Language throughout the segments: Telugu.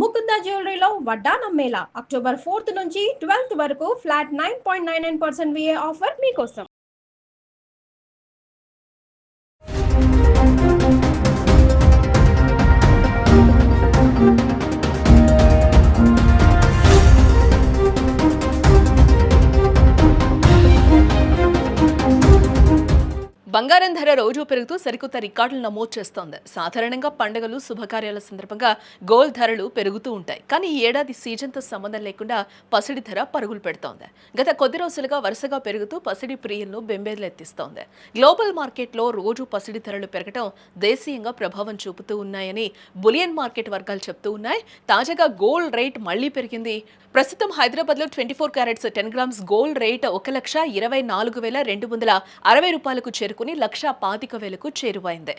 ముకుంద జ్యువెలరీలో వడ్డానం మేళా అక్టోబర్ 4th నుంచి 12th వరకు ఫ్లాట్ 9.99% విఏ ఆఫర్ మీకోసం. బంగారం ధర రోజు పెరుగుతూ సరికొత్త రికార్డులు నమోదు చేస్తోంది. సాధారణంగా పండుగలు, శుభకార్యాల సందర్భంగా గోల్డ్ ధరలు పెరుగుతూ ఉంటాయి. కానీ ఈ ఏడాది సీజన్తో సంబంధం లేకుండా పసిడి ధర పరుగులు పెడుతోంది. గత కొద్ది రోజులుగా వరుసగా పెరుగుతూ పసిడి ప్రియులను బెంబేలెత్తిస్తోంది. గ్లోబల్ మార్కెట్లో రోజు పసిడి ధరలు పెరగడం దేశీయంగా ప్రభావం చూపుతూ ఉన్నాయని బులియన్ మార్కెట్ వర్గాలు చెప్తూ ఉన్నాయి. తాజాగా గోల్డ్ రేట్ మళ్లీ పెరిగింది. ప్రస్తుతం హైదరాబాద్లో 24 క్యారెట్స్ 10 గ్రామ్స్ గోల్డ్ రేట్ 1,24,260 రూపాయలకు చేరుకుని 1,25,000కు చేరువైంది.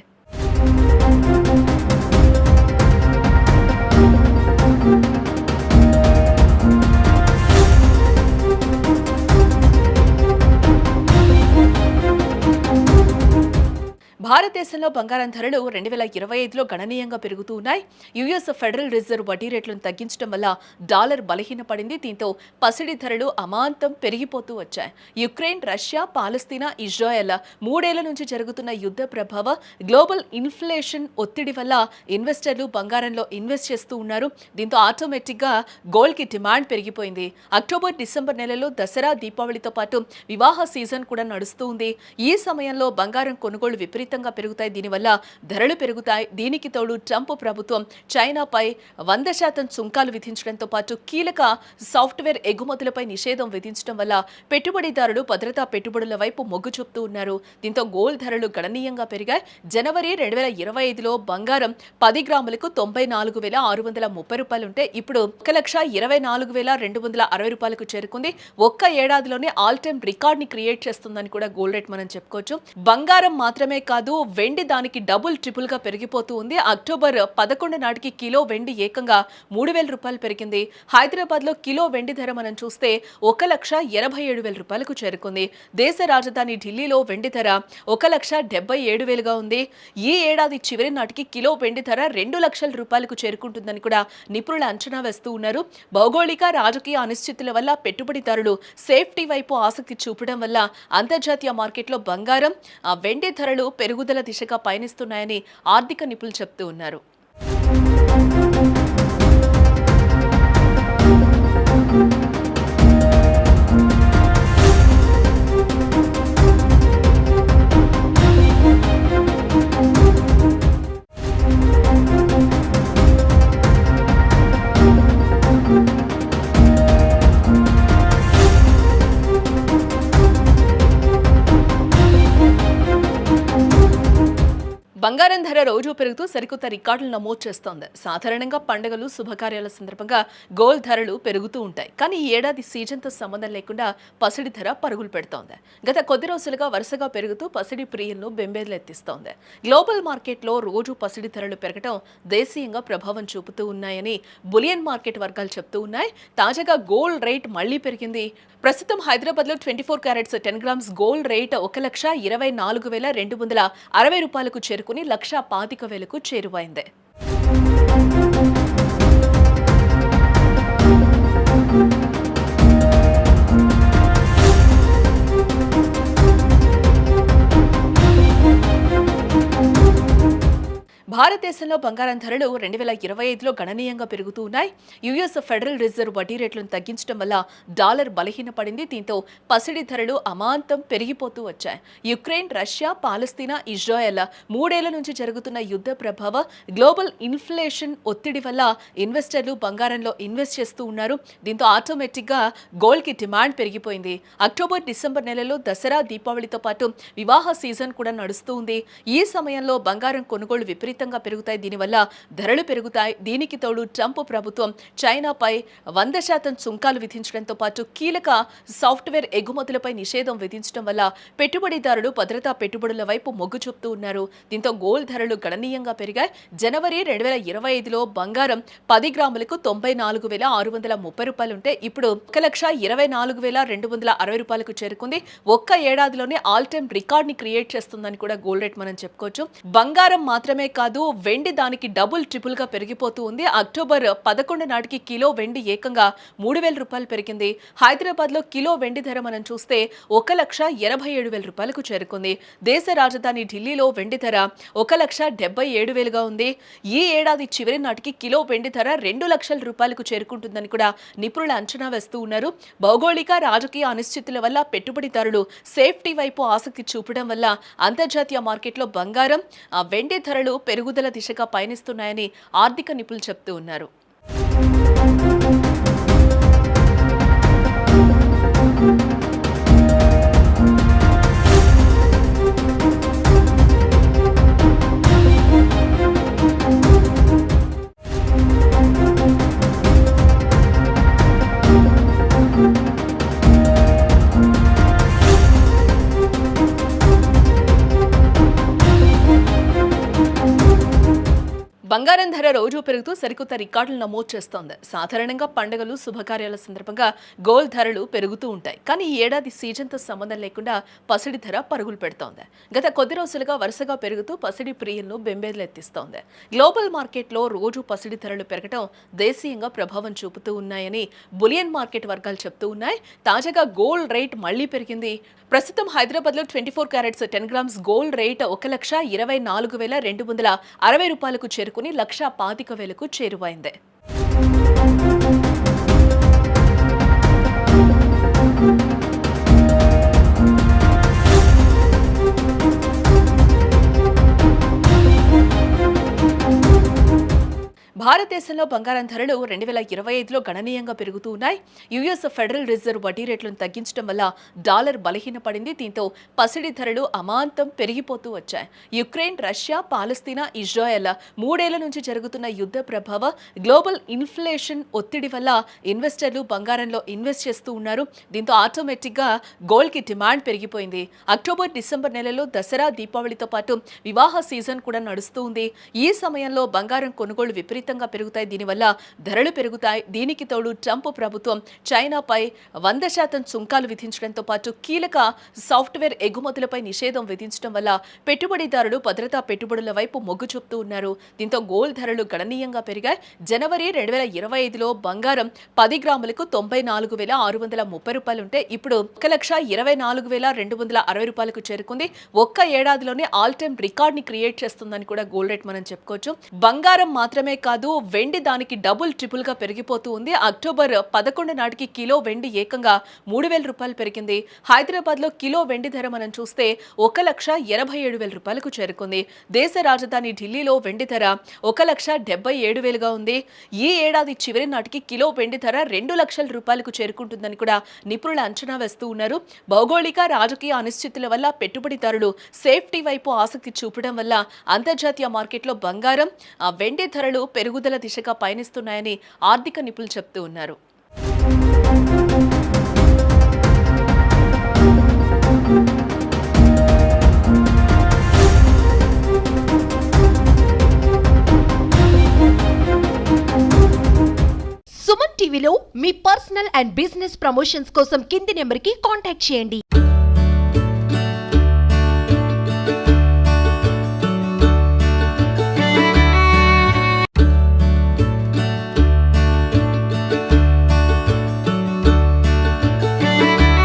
భారతదేశంలో బంగారం ధరలు 2025లో గణనీయంగా పెరుగుతూ ఉన్నాయి. యుఎస్ ఫెడరల్ రిజర్వ్ వడ్డీ రేట్లను తగ్గించడం వల్ల డాలర్ బలహీనపడింది. దీంతో పసిడి ధరలు అమాంతం పెరిగిపోతూ వచ్చాయి. యుక్రెయిన్, రష్యా, పాలస్తీనా, ఇజ్రాయెల్ 3 ఏళ్ల నుంచి జరుగుతున్న యుద్ధ ప్రభావ, గ్లోబల్ ఇన్ఫ్లేషన్ ఒత్తిడి వల్ల ఇన్వెస్టర్లు బంగారంలో ఇన్వెస్ట్ చేస్తూ ఉన్నారు. దీంతో ఆటోమేటిక్గా గోల్డ్ కి డిమాండ్ పెరిగిపోయింది. అక్టోబర్, డిసెంబర్ నెలలో దసరా, దీపావళితో పాటు వివాహ సీజన్ కూడా నడుస్తూ ఉంది. ఈ సమయంలో బంగారం కొనుగోలు విపరీతంగా పెరుగుతాయి. దీనివల్ల ధరలు పెరుగుతాయి. దీనికి తోడు ట్రంప్ ప్రభుత్వం చైనాపై 100% సుంకాలు విధించడంతో పాటు కీలక సాఫ్ట్వేర్ ఎగుమతులపై నిషేధం విధించడం వల్ల పెట్టుబడిదారులు భద్రతా పెట్టుబడుల వైపు మొగ్గు చూపుతూ ఉన్నారు. దీంతో గోల్డ్ ధరలు గణనీయంగా పెరిగాయి. జనవరి 2025లో బంగారం 10 గ్రాములకు 94,630 రూపాయలు ఉంటే ఇప్పుడు 1,24,260 రూపాయలకు చేరుకుంది. ఒక్క ఏడాదిలోనే ఆల్ టైమ్ రికార్డ్ ని క్రియేట్ చేస్తుందని కూడా గోల్డ్ రేట్ మనం చెప్పుకోవచ్చు. బంగారం మాత్రమే కాదు, వెండి దానికి డబుల్ ట్రిపుల్ గా పెరిగిపోతూ ఉంది. అక్టోబర్ 11 నాటికి కిలో వెండి ఏకంగా 3,000 రూపాయలు పెరిగింది. హైదరాబాద్ లో కిలో వెండి ధర మనం చూస్తే 1,87,000 రూపాయలకు చేరుకుంది. దేశ రాజధాని ఢిల్లీలో వెండి ధర 1,77,000గా ఉంది. ఈ ఏడాది చివరి నాటికి కిలో వెండి ధర 2 లక్షల రూపాయలకు చేరుకుంటుందని కూడా నిపుణులు అంచనా వేస్తూ ఉన్నారు. భౌగోళిక, రాజకీయ అనిశ్చితుల వల్ల పెట్టుబడిదారులు సేఫ్టీ వైపు ఆసక్తి చూపడం వల్ల అంతర్జాతీయ మార్కెట్లో బంగారం, వెండి ధరలు పెరుగుదల దిశగా పయనిస్తున్నాయని ఆర్థిక నిపుణులు చెప్తూ ఉన్నారు. బంగారం ధర రోజు పెరుగుతూ సరికొత్త రికార్డులు నమోదు చేస్తోంది. సాధారణంగా పండుగలు, శుభకార్యాల సందర్భంగా గోల్డ్ ధరలు పెరుగుతూ ఉంటాయి. కానీ ఈ ఏడాది సీజన్తో సంబంధం లేకుండా పసిడి ధర పరుగులు పెడుతోంది. గత కొద్ది రోజులుగా వరుసగా పెరుగుతూ పసిడి ప్రియులను బెంబేలెత్తిస్తోంది. గ్లోబల్ మార్కెట్లో రోజు పసిడి ధరలు పెరగడం దేశీయంగా ప్రభావం చూపుతూ ఉన్నాయని బులియన్ మార్కెట్ వర్గాలు చెప్తూ ఉన్నాయి. తాజాగా గోల్డ్ రేట్ మళ్లీ పెరిగింది. ప్రస్తుతం హైదరాబాద్లో 24 క్యారెట్స్ 10 గ్రామ్స్ గోల్డ్ రేట్ 1,24,260 రూపాయలకు చేరుకుని 1,25,000కు చేరువైంది. భారతదేశంలో బంగారం ధరలు 2025లో గణనీయంగా పెరుగుతూ ఉన్నాయి. యుఎస్ ఫెడరల్ రిజర్వ్ వడ్డీ రేట్లను తగ్గించడం వల్ల డాలర్ బలహీనపడింది. దీంతో పసిడి ధరలు అమాంతం పెరిగిపోతూ వచ్చాయి. యుక్రెయిన్, రష్యా, పాలస్తీనా, ఇజ్రాయెల్ 3 ఏళ్ల నుంచి జరుగుతున్న యుద్ధ ప్రభావ, గ్లోబల్ ఇన్ఫ్లేషన్ ఒత్తిడి వల్ల ఇన్వెస్టర్లు బంగారంలో ఇన్వెస్ట్ చేస్తూ ఉన్నారు. దీంతో ఆటోమేటిక్గా గోల్డ్ కి డిమాండ్ పెరిగిపోయింది. అక్టోబర్, డిసెంబర్ నెలలో దసరా, దీపావళితో పాటు వివాహ సీజన్ కూడా నడుస్తూ ఉంది. ఈ సమయంలో బంగారం కొనుగోలు విపరీతంగా పెరుగుతాయి. దీనివల్ల ధరలు పెరుగుతాయి. దీనికి తోడు ట్రంప్ ప్రభుత్వం చైనాపై 100% సుంకాలు విధించడంతో పాటు కీలక సాఫ్ట్వేర్ ఎగుమతులపై నిషేధం విధించడం వల్ల పెట్టుబడిదారులు భద్రతా పెట్టుబడుల వైపు మొగ్గు చూపుతూ ఉన్నారు. దీంతో గోల్డ్ ధరలు గణనీయంగా పెరిగాయి. జనవరి 2025లో బంగారం 10 గ్రాములకు 94,630 రూపాయలు ఉంటే ఇప్పుడు 1,24,260 రూపాయలకు చేరుకుంది. ఒక్క ఏడాదిలోనే ఆల్ టైమ్ రికార్డ్ ని క్రియేట్ చేస్తుందని కూడా గోల్డ్ రేట్ మనం చెప్పుకోవచ్చు. బంగారం మాత్రమే కాదు, వెండి దానికి డబుల్ ట్రిపుల్ గా పెరిగిపోతూ ఉంది. అక్టోబర్ 11 నాటికి కిలో వెండి ఏకంగా 3,000 రూపాయలు పెరిగింది. హైదరాబాద్ లో కిలో వెండి ధర మనం చూస్తే 1,87,000 రూపాయలకు చేరుకుంది. దేశ రాజధాని ఢిల్లీలో వెండి ధర 1,77,000 గా ఉంది. ఈ ఏడాది చివరి నాటికి కిలో వెండి ధర 2 లక్షల రూపాయలకు చేరుకుంటుందని కూడా నిపుణులు అంచనా వేస్తూ ఉన్నారు. భౌగోళిక రాజకీయ అనిశ్చితుల వల్ల పెట్టుబడిదారులు సేఫ్టీ వైపు ఆసక్తి చూపడం వల్ల అంతర్జాతీయ మార్కెట్లో బంగారం, వెండి ధరలు పెరుగుదల దిశగా పయనిస్తున్నాయని ఆర్థిక నిపుణులు చెప్తూ ఉన్నారు. బంగారం ధర రోజు పెరుగుతూ సరికొత్త రికార్డులు నమోదు చేస్తోంది. సాధారణంగా పండుగలు, శుభకార్యాల సందర్భంగా గోల్డ్ ధరలు పెరుగుతూ ఉంటాయి. కానీ ఈ ఏడాది సీజన్తో సంబంధం లేకుండా పసిడి ధర పరుగులు పెడుతోంది. గత కొద్ది రోజులుగా వరుసగా పెరుగుతూ పసిడి ప్రియులను బెంబేలెత్తిస్తోంది. గ్లోబల్ మార్కెట్లో రోజు పసిడి ధరలు పెరగడం దేశీయంగా ప్రభావం చూపుతూ ఉన్నాయని బులియన్ మార్కెట్ వర్గాలు చెప్తూ ఉన్నాయి. తాజాగా గోల్డ్ రేట్ మళ్లీ పెరిగింది. ప్రస్తుతం హైదరాబాద్ లో 24 క్యారెట్స్ 10 గ్రామ్స్ గోల్డ్ రేట్ 1,24,260 రూపాయలకు చేరుకుని 1,25,000కు చేరువైంది. భారతదేశంలో బంగారం ధరలు 2025లో గణనీయంగా పెరుగుతూ ఉన్నాయి. యుఎస్ ఫెడరల్ రిజర్వ్ వడ్డీ రేట్లను తగ్గించడం వల్ల డాలర్ బలహీనపడింది. దీంతో పసిడి ధరలు అమాంతం పెరిగిపోతూ వచ్చాయి. యుక్రెయిన్, రష్యా, పాలస్తీనా, ఇజ్రాయెల్ 3 ఏళ్ల నుంచి జరుగుతున్న యుద్ధ ప్రభావ, గ్లోబల్ ఇన్ఫ్లేషన్ ఒత్తిడి వల్ల ఇన్వెస్టర్లు బంగారంలో ఇన్వెస్ట్ చేస్తూ ఉన్నారు. దీంతో ఆటోమేటిక్ గా గోల్డ్ కి డిమాండ్ పెరిగిపోయింది. అక్టోబర్, డిసెంబర్ నెలలో దసరా, దీపావళితో పాటు వివాహ సీజన్ కూడా నడుస్తూ ఉంది. ఈ సమయంలో బంగారం కొనుగోలు విపరీతంగా పెరుగుతాయి. దీనివల్ల ధరలు పెరుగుతాయి. దీనికి తోడు ట్రంప్ ప్రభుత్వం చైనాపై 100% సుంకాలు విధించడంతో పాటు కీలక సాఫ్ట్వేర్ ఎగుమతులపై నిషేధం విధించడం వల్ల పెట్టుబడిదారులు భద్రతా పెట్టుబడుల వైపు మొగ్గు చూపుతూ ఉన్నారు. దీంతో గోల్డ్ ధరలు గణనీయంగా పెరిగాయి. జనవరి 2025లో బంగారం 10 గ్రాములకు 94,630 రూపాయలుంటే ఇప్పుడు 1,24,260 రూపాయలకు చేరుకుంది. ఒక్క ఏడాదిలోనే ఆల్ టైమ్ రికార్డ్ ని క్రియేట్ చేస్తుందని కూడా గోల్డ్ రేట్ మనం చెప్పుకోవచ్చు. బంగారం మాత్రమే కాదు, వెండి దానికి డబుల్ ట్రిపుల్ గా పెరిగిపోతూ ఉంది. అక్టోబర్ 11 నాటికి కిలో వెండి ఏకంగా 3,000 రూపాయలు పెరిగింది. హైదరాబాద్ లో కిలో వెండి ధర మనం చూస్తే 1,87,000 రూపాయలకు చేరుకుంది. దేశ రాజధాని ఢిల్లీలో వెండి ధర 1,77,000 గా ఉంది. ఈ ఏడాది చివరి నాటికి కిలో వెండి ధర 2 లక్షల రూపాయలకు చేరుకుంటుందని కూడా నిపుణులు అంచనా వేస్తూ ఉన్నారు. భౌగోళిక రాజకీయ అనిశ్చితుల వల్ల పెట్టుబడిదారులు సేఫ్టీ వైపు ఆసక్తి చూపడం వల్ల అంతర్జాతీయ మార్కెట్లో బంగారం, వెండి ధరలు పెరుగుదల దిశగా పయనిస్తున్నాయని ఆర్థిక నిపుణులు చెప్తూ ఉన్నారు. సుమన్ టీవీలో మీ పర్సనల్ అండ్ బిజినెస్ ప్రమోషన్స్ కోసం కింది నెంబర్కి కాంటాక్ట్ చేయండి.